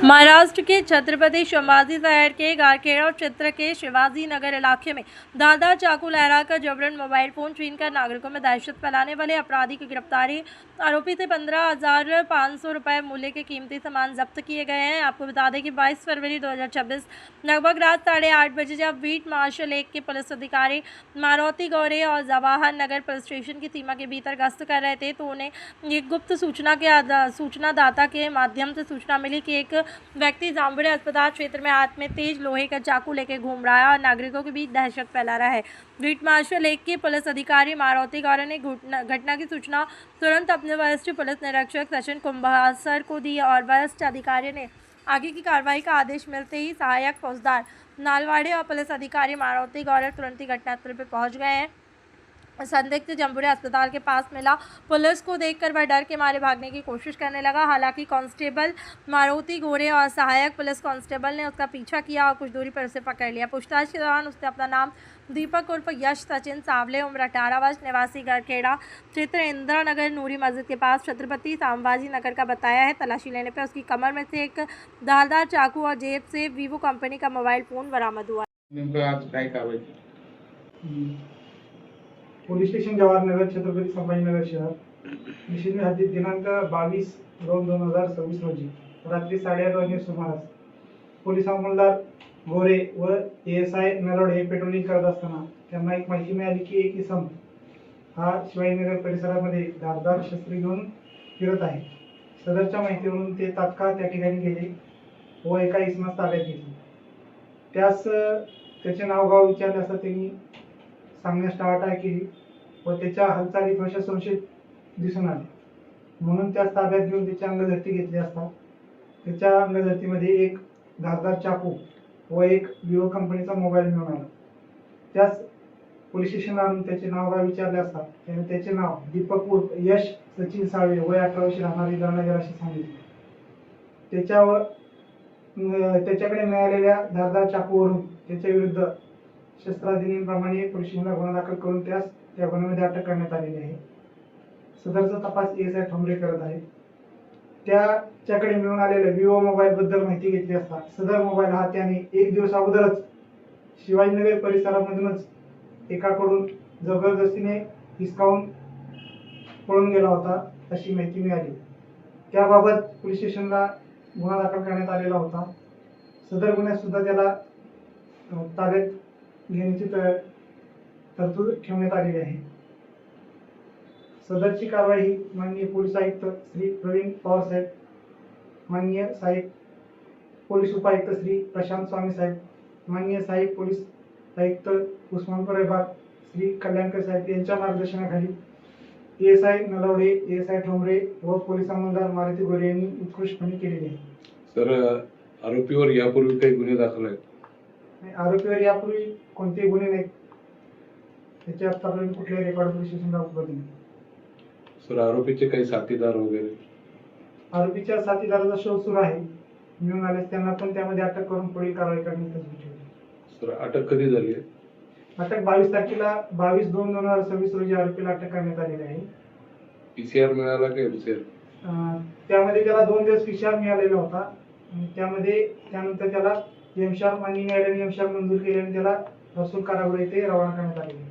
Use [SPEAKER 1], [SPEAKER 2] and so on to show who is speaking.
[SPEAKER 1] महाराष्ट्र के छत्रपति शिवाजी शहर के गारखेड़ा क्षेत्र के शिवाजी नगर इलाके में धारदार चाकू लहराकर जबरन मोबाइल फोन छीनकर नागरिकों में दहशत फैलाने वाले अपराधी की गिरफ्तारी। आरोपी से 15,500 रुपये मूल्य के कीमती सामान जब्त किए गए हैं। आपको बता दें कि 22 फरवरी 2026 लगभग रात 8:30 बजे जब बीट मार्शल 1 के पुलिस अधिकारी मारुति गौरे और जवाहर नगर पुलिस स्टेशन की सीमा के भीतर गश्त कर रहे थे तो उन्हें एक गुप्त सूचनादाता के माध्यम से सूचना मिली कि एक व्यक्ति जाम्बुड़े अस्पताल क्षेत्र में हाथ में तेज लोहे का चाकू लेकर घूम रहा है और नागरिकों के बीच दहशत फैला रहा है। बीट मार्शल 1 के पुलिस अधिकारी मारुति गौरे ने घटना की सूचना तुरंत अपने वरिष्ठ पुलिस निरीक्षक सचिन कुंभासर को दी और वरिष्ठ अधिकारी ने आगे की कार्रवाई का आदेश मिलते ही सहायक फौजदार नालवाड़े और पुलिस अधिकारी मारुति गौरे तुरंत ही घटनास्थल पर पहुंच गए हैं। संदिग्ध जम्बुरे अस्पताल के पास मिला। पुलिस को देखकर वह डर के मारे भागने की कोशिश करने लगा। हालांकि कांस्टेबल मारुति गोरे और सहायक पुलिस कांस्टेबल ने उसका पीछा किया और कुछ दूरी पर उसे पकड़ लिया। पूछताछ के दौरान उसने अपना नाम दीपक उर्फ यश सचिन सावले उम्र 18 वर्ष निवासी गरखेड़ा क्षेत्र इंदिरा नगर नूरी मस्जिद के पास छत्रपति शिवाजी नगर का बताया है। तलाशी लेने पर उसकी कमर में से एक धारदार चाकू और जेब से वीवो कंपनी का मोबाइल फोन बरामद हुआ।
[SPEAKER 2] पोलीस स्टेशन जवाहरनगर छत्रपती संभाजीनगर शहर निषेध हद्दीत दिनांक 22/2/2026 रोजी रात्री 8:30 वाजता सुमारास पोलीस अंमलदार गोरे व एएसआय नरोडे हे पेट्रोलिंग करत असताना त्यांना एक माहिती मिळाली की एक इसम हा शिवाजीनगर परिसरामध्ये धारदार शस्त्र घेऊन फिरत आहे। सदरच्या माहितीवरून ते तात्काळ त्या ठिकाणी गेले व एका इसमास ताब्यात घेतले। त्यास त्याचे नाव गाव विचारले असता त्यांनी सांगण्यास टाळाटाळ केली व त्याच्या हालचाली थोड्याशा संशयित दिसून आल्या, म्हणून त्यास ताब्यात घेऊन त्याची अंगझडती घेतली असता त्याच्या अंगझडतीमध्ये एक धारदार चाकू व एक विवो कंपनीचा मोबाईल मिळून आला। त्यास पोलीस स्टेशनला आणून त्याचे नाव गाव विचारले असता त्याने त्याचे नाव दीपक उर्फ यश सचिन सावळे वय 18 वर्षे राहणारी इंदिरानगर असे सांगितले। त्याच्याकडे मिळालेल्या धारदार चाकूवरून त्याच्या विरुद्ध शस्त्राधिनियमप्रमाणे पोलीस स्टेशनला गुन्हा दाखल करून त्यास त्या गुन्ह्यामध्ये अटक करण्यात आलेली आहे। सदरचा तपास एएसआय ठोंबरे करत आहे। त्याच्याकडे मिळून आलेल्या विवो मोबाईल बद्दल माहिती घेतली असता सदर मोबाईल हा त्याने एक दिवस अगोदरच शिवाजीनगर परिसरामधूनच एकाकडून जबरदस्तीने हिसकावून पळून गेला होता अशी माहिती मिळाली। त्याबाबत पोलीस स्टेशनला गुन्हा दाखल करण्यात आलेला होता। सदर गुन्ह्यात सुद्धा त्याला ताब्यात घेण्याची तरतूद ठेवण्यात आलेली आहे। सदरची कारवाई माननीय पोलीस आयुक्त श्री प्रवीण पवार साहेब, माननीय सहाय्यक पोलीस उपायुक्त श्री प्रशांत स्वामी साहेब, माननीय सहाय्यक पोलीस आयुक्त उस्मानपूर विभाग श्री कल्याणकर साहेब यांच्या मार्गदर्शनाखाली एएसआय नलवडे, एएसआय ठोंबरे व पोलीस अंमलदार मारुती गोरे यांनी उत्कृष्टपणे केलेली आहे।
[SPEAKER 3] सर, आरोपीवर यापूर्वी काही गुन्हे दाखल आहेत?
[SPEAKER 2] आरोपीवर यापूर्वी कोणतेही गुन्हे नाहीत। त्याचे आतापर्यंत कुठल्याही रेकॉर्ड पोलीस स्टेशनला उपलब्ध नाही।
[SPEAKER 3] सर, आरोपीचे काही साथीदार वगैरे?
[SPEAKER 2] आरोपीच्या साथीदाराचा शोध सुरू आहे। मिळून आल्यास त्यांना पण त्यामध्ये अटक करून पुढील कारवाई करण्यात येईल।
[SPEAKER 3] सर, अटक कधी झाली आहे?
[SPEAKER 2] अटक 22 तारखेला 22/2/2026 रोजी आरोपीला अटक करण्यात आलेली आहे।
[SPEAKER 3] पीसीआर मिळाला का एमसीआर?
[SPEAKER 2] त्यामध्ये त्याला 2 दिवस पीसीआर मिळालेला होता। त्यानंतर त्याला एमसीआर मान्य न्यायालयाने एमसीआर मंजूर केल्याने त्याला महसूल कारागृह येथे रवाना करण्यात आले।